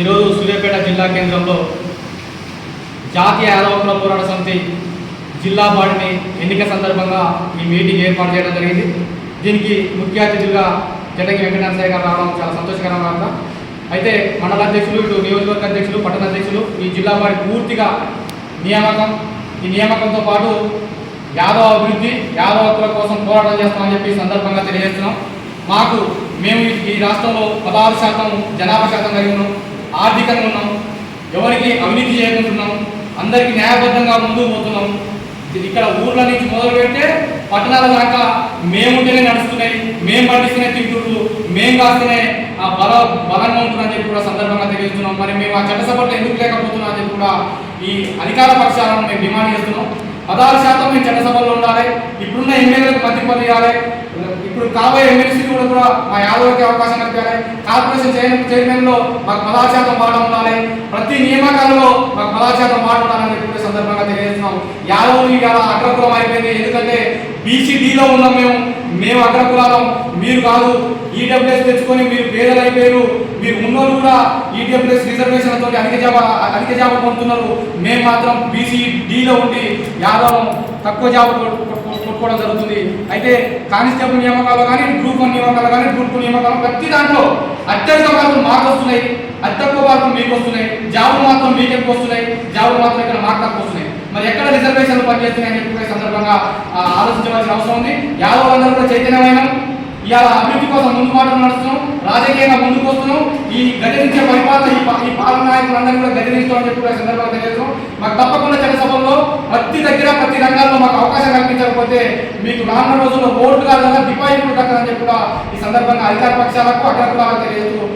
ఈరోజు సూర్యాపేట జిల్లా కేంద్రంలో జాతీయ యాదవ హక్కుల పోరాట సమితి జిల్లా బాడీని ఎన్నిక సందర్భంగా ఈ మీటింగ్ ఏర్పాటు చేయడం జరిగింది. దీనికి ముఖ్య అతిథులుగా జటగి వెంకటనరసయ్య గారు రావడం చాలా సంతోషకరమైన వార్త. అయితే మండల అధ్యక్షులు, ఇటు నియోజకవర్గ అధ్యక్షులు, పట్టణ అధ్యక్షులు ఈ జిల్లా బాడీ పూర్తిగా ఈ నియామకంతో పాటు యాదవ అభివృద్ధి, యాదవ హక్కుల కోసం పోరాటం చేస్తామని చెప్పి సందర్భంగా తెలియజేస్తున్నాం. మేము ఈ రాష్ట్రంలో 16% జనాభా శాతం కలిగి ఉన్నాం, ఆర్థికంగా ఉన్నాం, ఎవరికి అవినీతి చేయకుంటున్నాం, అందరికీ న్యాయబద్ధంగా ముందుకు పోతున్నాం. ఇక్కడ ఊర్ల నుంచి మొదలు పెడితే పట్టణాల దాకా మేముంటేనే నడుస్తున్నాయి, మేము పండిస్తేనే తింటున్నారు, మేము కాస్తేనే ఆ బలంగా ఉంటుందని చెప్పి కూడా సందర్భంగా తెలియజేస్తున్నాం. మరి మేము ఆ చట్టసభలో ఎందుకు లేకపోతున్నాం అని చెప్పి కూడా ఈ అధికార పక్షాలను మేము డిమాండ్ చేస్తున్నాం. 16% మేము చట్టసభలో ఉండాలి, ఇప్పుడున్న ఎమ్మెల్యేలకు మంత్రి పదవి ఇవ్వాలి, ఇప్పుడు కాబోయే ఎమ్మెల్సీలు కూడా మా యాదవులకి అవకాశం కల్పించాలి, కార్పొరేషన్ చైర్మన్లో మాకు 16% వాటా ఉండాలి, ప్రతి నియామకాలలో మాకు 16% వాటా ఉండాలని చెప్పి సందర్భంగా తెలియజేస్తున్నాం. యాదవులు ఇవాళ అగ్రకులం అయిపోయింది. ఎందుకంటే బీసీడీలో ఉన్నాం, మేము అగ్రకులాలం, మీరు కాదు. ఈడబ్ల్యూఎస్ తెచ్చుకొని మీరు పేదలు అయిపోయారు, మీరు ఉన్నోళ్ళు కూడా ఈడబ్ల్యూఎస్ రిజర్వేషన్తో అధిక జాబ్ పొందుతున్నారు. మేము మాత్రం బీసీడీలో ఉండి యాదవం తక్కువ జాబ్ కొట్టుకోవడం జరుగుతుంది. అయితే కానిస్టేబుల్ నియామకాలు కానీ, గ్రూప్ 1 నియామకాలు కానీ, గ్రూప్ 2 నియామకాలు ప్రతి దాంట్లో అత్యధిక మార్కులు మాకు వస్తున్నాయి, అతి తక్కువ మార్కులు మీకు వస్తున్నాయి, జాబులు మాత్రం మీకు ఎక్కువ వస్తున్నాయి, జాబులు మాత్రం ఇక్కడ మాకు తక్కువ వస్తున్నాయి. మరి ఎక్కడ రిజర్వేషన్లు పనిచేస్తున్నాయని చెప్పి సందర్భంగా ఆలోచించవలసిన అవసరం ఉంది. యాదవులందరూ కూడా చైతన్యమైన ఇవాళ అభివృద్ధి కోసం ముందు మాటలు నడుస్తున్నాం, రాజకీయంగా ముందుకు వస్తున్నాం. ఈ గదిరించే పరిపాలన ఈ పాలన నాయకులందరినీ కూడా గదిరిస్తామని చెప్పి సందర్భంగా తెలియజేస్తాం. మాకు తప్పకుండా చట్టసభల్లో ప్రతి దగ్గర ప్రతి రంగాల్లో మాకు అవకాశం కల్పించకపోతే మీకు రానున్న రోజుల్లో ఓట్లు కాదు కదా డిపాజిట్లు దక్కదని చెప్పి కూడా ఈ సందర్భంగా అధికార పక్షాలకు అగ్రకులాలకు తెలియజేస్తూ